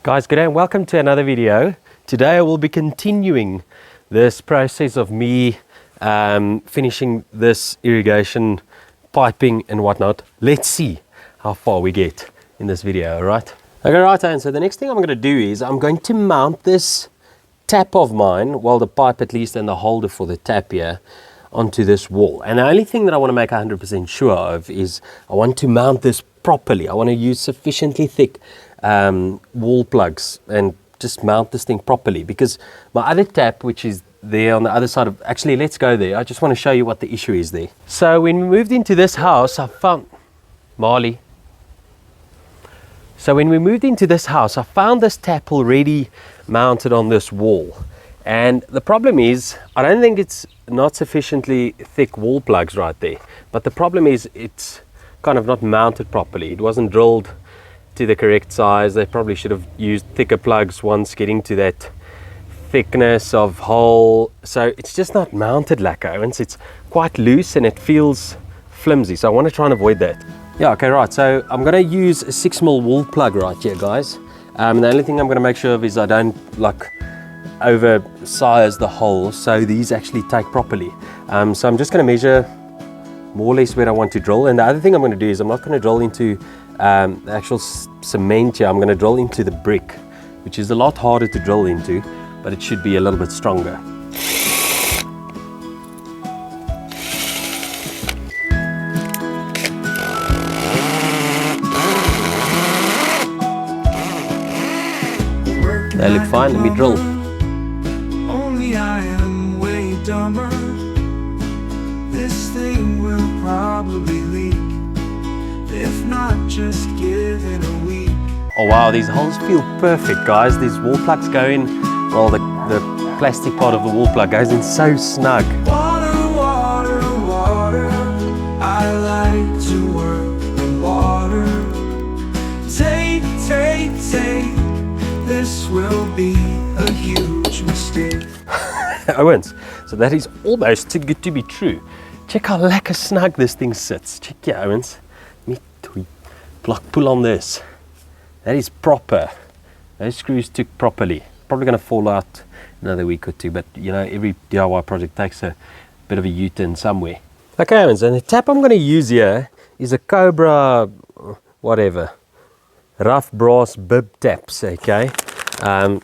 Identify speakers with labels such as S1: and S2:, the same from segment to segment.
S1: Guys, good day and welcome to another video. Today I will be continuing this process of me finishing this irrigation piping and whatnot. Let's see how far we get in this video, alright? Okay, right, and so the next thing I'm going to do is I'm going to mount this tap of mine, well the pipe at least and the holder for the tap here, onto this wall. And the only thing that I want to make 100% sure of is I want to mount this properly. I want to use sufficiently thick wall plugs and just mount this thing properly, because my other tap, which is there on the other side of, actually let's go there. I just want to show you what the issue is there. So when we moved into this house, I found Marley. So when we moved into this house, I found this tap already mounted on this wall. And the problem is, I don't think it's not sufficiently thick wall plugs right there. But the problem is it's kind of not mounted properly. It wasn't drilled to the correct size. They probably should have used thicker plugs once getting to that thickness of hole. So it's just not mounted like Owens. It's quite loose and it feels flimsy. So I want to try and avoid that. Yeah, okay, right. So I'm going to use a 6mm wall plug right here, guys. And the only thing I'm going to make sure of is I don't like oversize the hole so these actually take properly. So I'm just going to measure more or less where I want to drill. And the other thing I'm going to do is I'm not going to drill into the actual cement here. I'm going to drill into the brick, which is a lot harder to drill into, but it should be a little bit stronger. They look fine. Let me drill.
S2: Only I am way dumber. This thing will probably leak, if not just give it a week.
S1: Oh wow, these holes feel perfect, guys. These wall plugs go in, well, the plastic part of the wall plug goes in so snug.
S2: Water, water, water. I like to work with water. Take, take, take. This will be a huge mistake.
S1: Owens, so that is almost too good to be true. Check how lekker snug this thing sits. Check here, Owens. Pull on this. That is proper. Those screws took properly. Probably going to fall out another week or two, but you know, every DIY project takes a bit of a U-turn somewhere. Okay, Owens, and the tap I'm going to use here is a Cobra, whatever, rough brass bib taps, okay?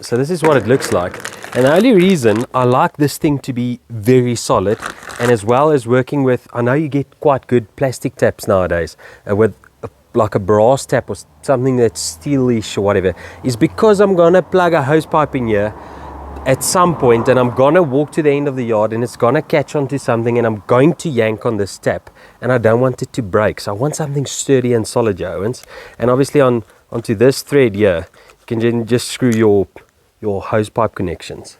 S1: So this is what it looks like. And the only reason I like this thing to be very solid, and as well as working with, I know you get quite good plastic taps nowadays, with like a brass tap or something that's steelish or whatever, is because I'm gonna plug a hose pipe in here at some point and I'm gonna walk to the end of the yard and it's gonna catch onto something and I'm going to yank on this tap and I don't want it to break. So I want something sturdy and solid, Owens. And obviously onto this thread here, you can just screw your hose pipe connections.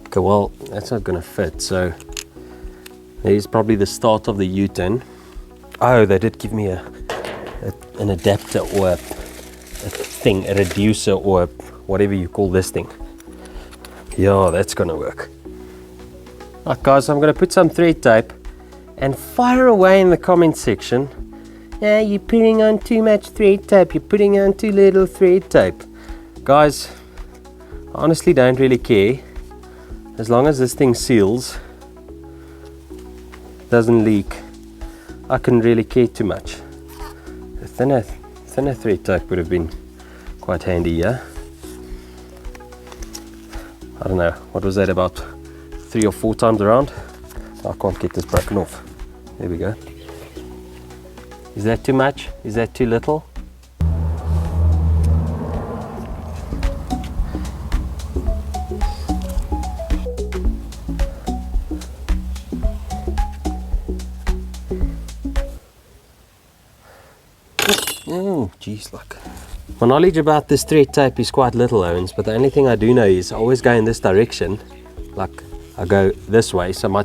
S1: Okay, well, that's not gonna fit. So there's probably the start of the U-turn. Oh, they did give me an adapter or a reducer or whatever you call this thing. Yeah, that's gonna work. Alright guys, I'm gonna put some thread tape and fire away in the comment section. Yeah, you're putting on too much thread tape, you're putting on too little thread tape. Guys, I honestly don't really care. As long as this thing seals, doesn't leak, I couldn't really care too much. A thinner thread tape would have been quite handy, yeah? I don't know, what was that, about 3 or 4 times around? I can't get this broken off. There we go. Is that too much? Is that too little? Oh, geez, look. My knowledge about this thread tape is quite little, Owens, but the only thing I do know is I always go in this direction. Like, I go this way, so my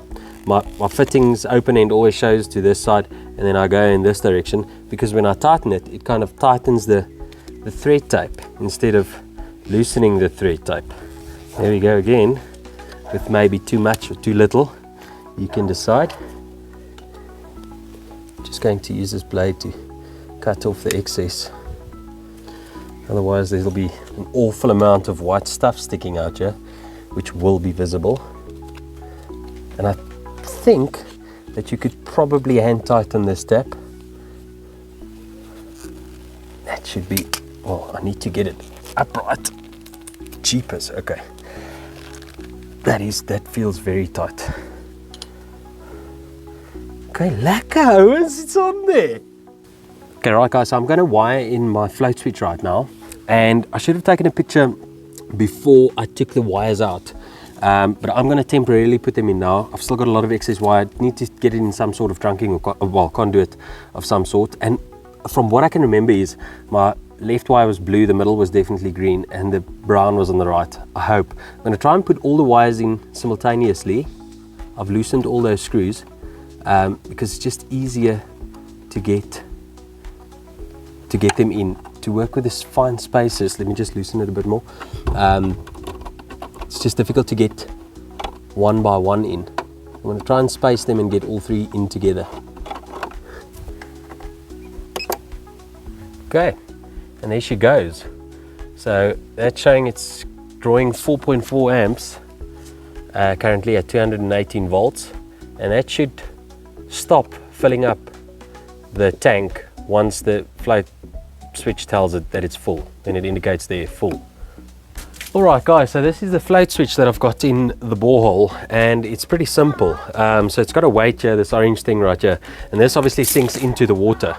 S1: fittings open end always shows to this side, and then I go in this direction, because when I tighten it, it kind of tightens the thread tape instead of loosening the thread tape. There we go again, with maybe too much or too little. You can decide. Just going to use this blade to cut off the excess. Otherwise there'll be an awful amount of white stuff sticking out here, which will be visible. And I think that you could probably hand tighten this tap. That should be, oh, I need to get it upright. Jeepers, okay. That feels very tight. Okay, lekker, it's on there. Okay, right guys, so I'm going to wire in my float switch right now, and I should have taken a picture before I took the wires out, but I'm going to temporarily put them in now. I've still got a lot of excess wire. I need to get it in some sort of trunking or conduit of some sort, and from what I can remember is my left wire was blue, the middle was definitely green, and the brown was on the right, I hope. I'm going to try and put all the wires in simultaneously. I've loosened all those screws because it's just easier to get them in, to work with this fine spaces. Let me just loosen it a bit more. It's just difficult to get one by one in. I'm going to try and space them and get all three in together. Okay, and there she goes. So that's showing it's drawing 4.4 amps currently at 218 volts, and that should stop filling up the tank once the float switch tells it that it's full. Then it indicates they're full. Alright guys, so this is the float switch that I've got in the borehole, and it's pretty simple. So it's got a weight here, this orange thing right here, and this obviously sinks into the water.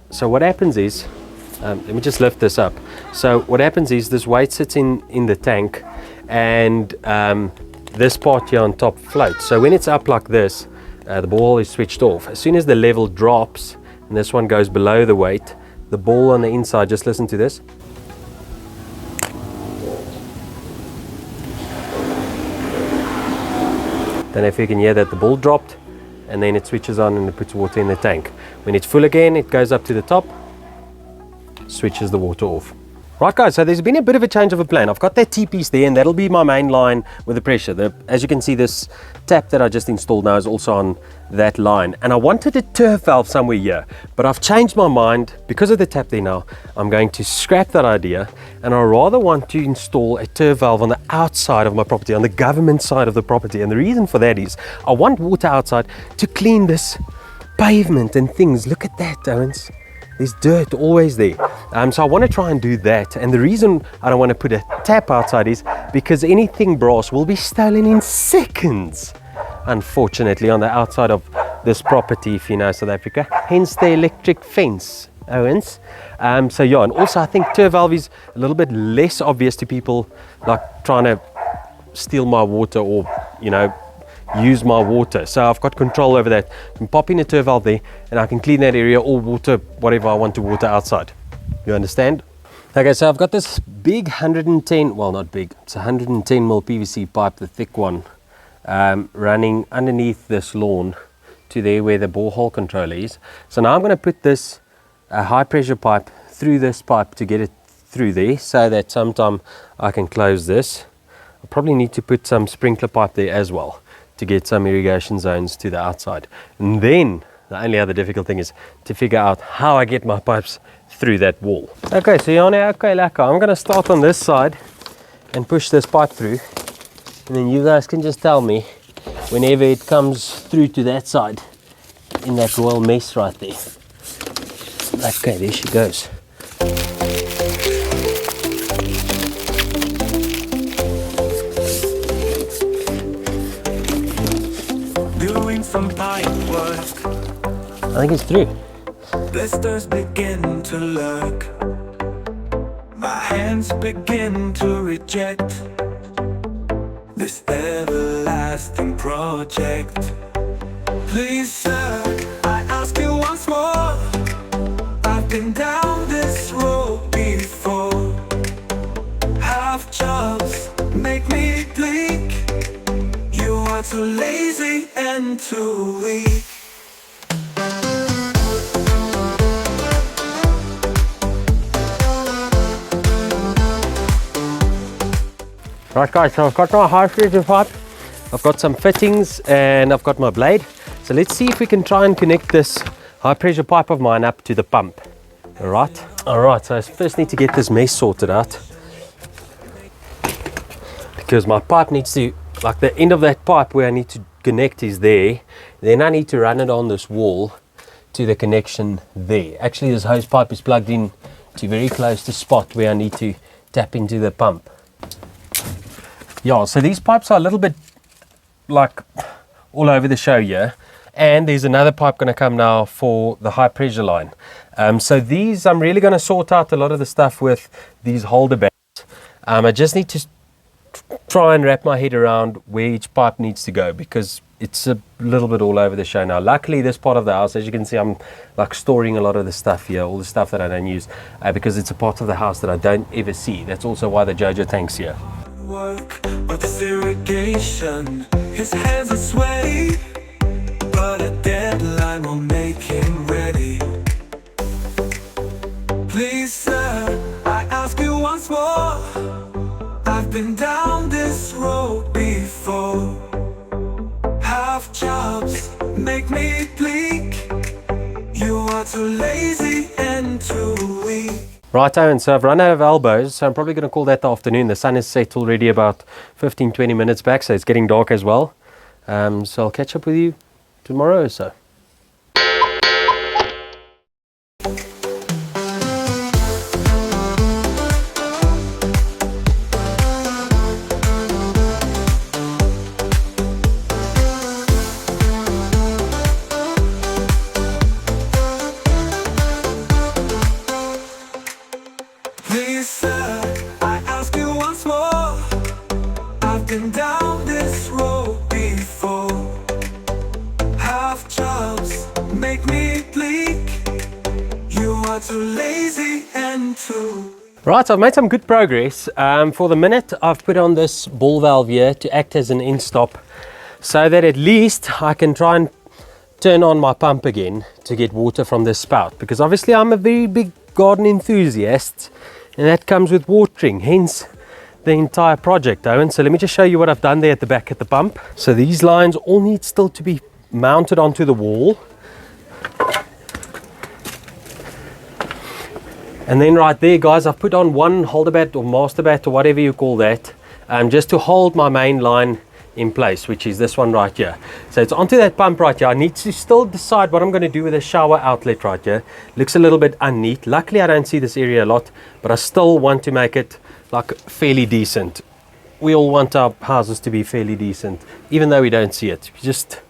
S1: So what happens is, let me just lift this up. So what happens is this weight sits in the tank, and this part here on top floats. So when it's up like this, the borehole is switched off. As soon as the level drops and this one goes below the weight, the ball on the inside, just listen to this. Don't know if you can hear that, the ball dropped, and then it switches on and it puts water in the tank. When it's full again, it goes up to the top, switches the water off. Right guys, so there's been a bit of a change of a plan. I've got that T-piece there, and that'll be my main line with the pressure. As you can see, this tap that I just installed now is also on that line. And I wanted a turf valve somewhere here, but I've changed my mind. Because of the tap there now, I'm going to scrap that idea, and I rather want to install a turf valve on the outside of my property, on the government side of the property. And the reason for that is I want water outside to clean this pavement and things. Look at that, Owens. There's dirt always there. So I want to try and do that. And the reason I don't want to put a tap outside is because anything brass will be stolen in seconds, unfortunately, on the outside of this property, if you know South Africa. Hence the electric fence, Owens. So yeah, and also I think turf valve is a little bit less obvious to people like trying to steal my water or, you know, use my water. So I've got control over that. I can pop in a turf valve there and I can clean that area or water whatever I want to water outside. You understand? Okay, so I've got this big 110, well not big, it's 110 mil PVC pipe, the thick one, running underneath this lawn to there where the borehole controller is. So now I'm going to put this high pressure pipe through this pipe to get it through there, so that sometime I can close this. I probably need to put some sprinkler pipe there as well to get some irrigation zones to the outside. And then the only other difficult thing is to figure out how I get my pipes through that wall. Okay, so Jane, okay, lekker. I'm gonna start on this side and push this pipe through, and then you guys can just tell me whenever it comes through to that side in that royal mess right there. Okay, there she goes.
S2: Some pipe work.
S1: I think it's through.
S2: Blisters begin to lurk. My hands begin to reject this everlasting project. Please, sir, I ask you once more. I've been down this road before. Half jobs make me bleak. You are too lazy and too weak.
S1: Right guys, so I've got my high pressure pipe, I've got some fittings, and I've got my blade. So let's see if we can try and connect this high pressure pipe of mine up to the pump. Alright, so I first need to get this mess sorted out, because my pipe needs to, like the end of that pipe where I need to connect is there. Then I need to run it on this wall to the connection there. Actually, this hose pipe is plugged in to very close to spot where I need to tap into the pump. Yeah, so these pipes are a little bit like all over the show here. And there's another pipe going to come now for the high pressure line. So these, I'm really going to sort out a lot of the stuff with these holder bands. I just need to try and wrap my head around where each pipe needs to go, because it's a little bit all over the show now. Luckily, this part of the house, as you can see, I'm like storing a lot of the stuff here, all the stuff that I don't use, because it's a part of the house that I don't ever see. That's also why the Jojo tank's here.
S2: Work, but this irrigation, his hands are sweaty, but a deadline will make him ready. Please, sir, I ask you once more. I've been down this road before. Half jobs make me bleak. You are too lazy and too weak.
S1: Righto, and so I've run out of elbows, so I'm probably going to call that the afternoon. The sun is set already about 15-20 minutes back, so it's getting dark as well. So I'll catch up with you tomorrow or so.
S2: Please, sir, I ask you once more. I've been down this road before. Half jobs make me bleak. You are too lazy and too.
S1: Right, I've made some good progress. For the minute, I've put on this ball valve here to act as an end stop, so that at least I can try and turn on my pump again to get water from this spout, because obviously I'm a very big garden enthusiast, and that comes with watering, hence the entire project, Owen. So let me just show you what I've done there at the back at the pump. So these lines all need still to be mounted onto the wall. And then right there, guys, I've put on one holder bat or master bat or whatever you call that, just to hold my main line in place, which is this one right here. So it's onto that pump right here. I need to still decide what I'm going to do with the shower outlet right here. Looks a little bit unneat. Luckily, I don't see this area a lot, but I still want to make it like fairly decent. We all want our houses to be fairly decent, even though we don't see it. Just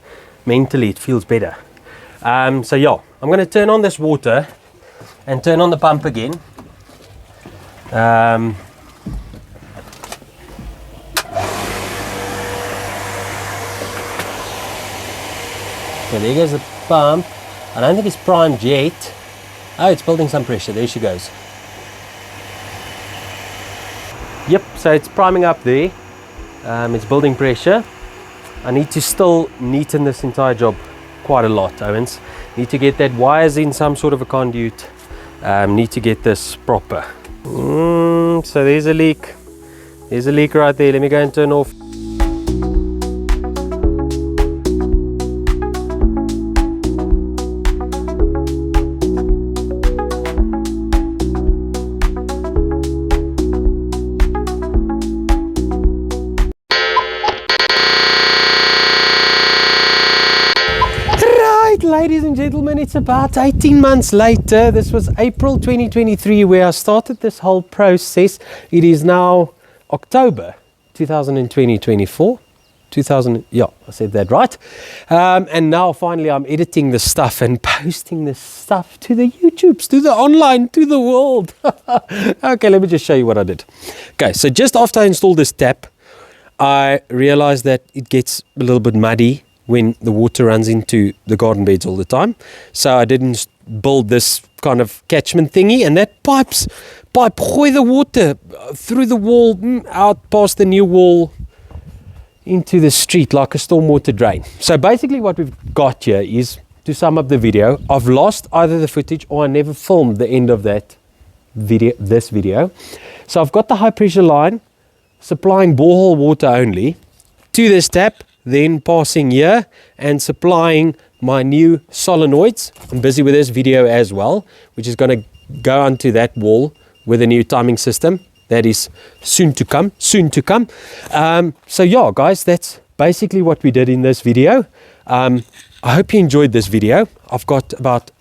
S1: mentally, it feels better. So yeah, I'm going to turn on this water and turn on the pump again. So there goes the pump. I don't think it's primed yet. Oh, it's building some pressure. There she goes. Yep, so it's priming up there. It's building pressure. I need to still neaten this entire job quite a lot, Owens. Need to get that wires in some sort of a conduit. Need to get this proper. So there's a leak. There's a leak right there. Let me go and turn off. Ladies and gentlemen, it's about 18 months later. This was April 2023 where I started this whole process. It is now October 2024. Yeah, I said that right. And now finally I'm editing the stuff and posting this stuff to the YouTubes, to the online, to the world. Okay, let me just show you what I did. Okay, so just after I installed this tap, I realized that it gets a little bit muddy when the water runs into the garden beds all the time. So I didn't build this kind of catchment thingy, and that pipe gooi the water through the wall, out past the new wall into the street like a stormwater drain. So basically what we've got here is, to sum up the video, I've lost either the footage or I never filmed the end of that video, this video. So I've got the high pressure line supplying borehole water only to this tap, then passing here and supplying my new solenoids. I'm busy with this video as well, which is going to go onto that wall with a new timing system. That is soon to come, soon to come. So yeah, guys, that's basically what we did in this video. I hope you enjoyed this video. I've got about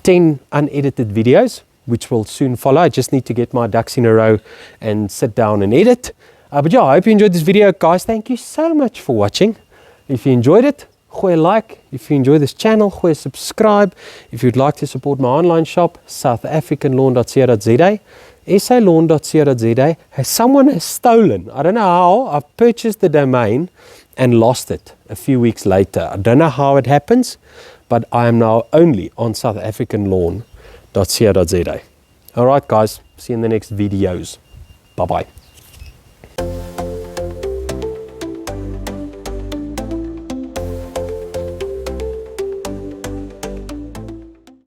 S1: 10 unedited videos, which will soon follow. I just need to get my ducks in a row and sit down and edit. But yeah, I hope you enjoyed this video, guys. Thank you so much for watching. If you enjoyed it, gooi a like. If you enjoy this channel, gooi a subscribe. If you'd like to support my online shop, southafricanlawn.co.za, salawn.co.za. Someone has stolen, I don't know how, I've purchased the domain and lost it a few weeks later. I don't know how it happens, but I am now only on southafricanlawn.co.za. All right, guys, see you in the next videos. Bye-bye.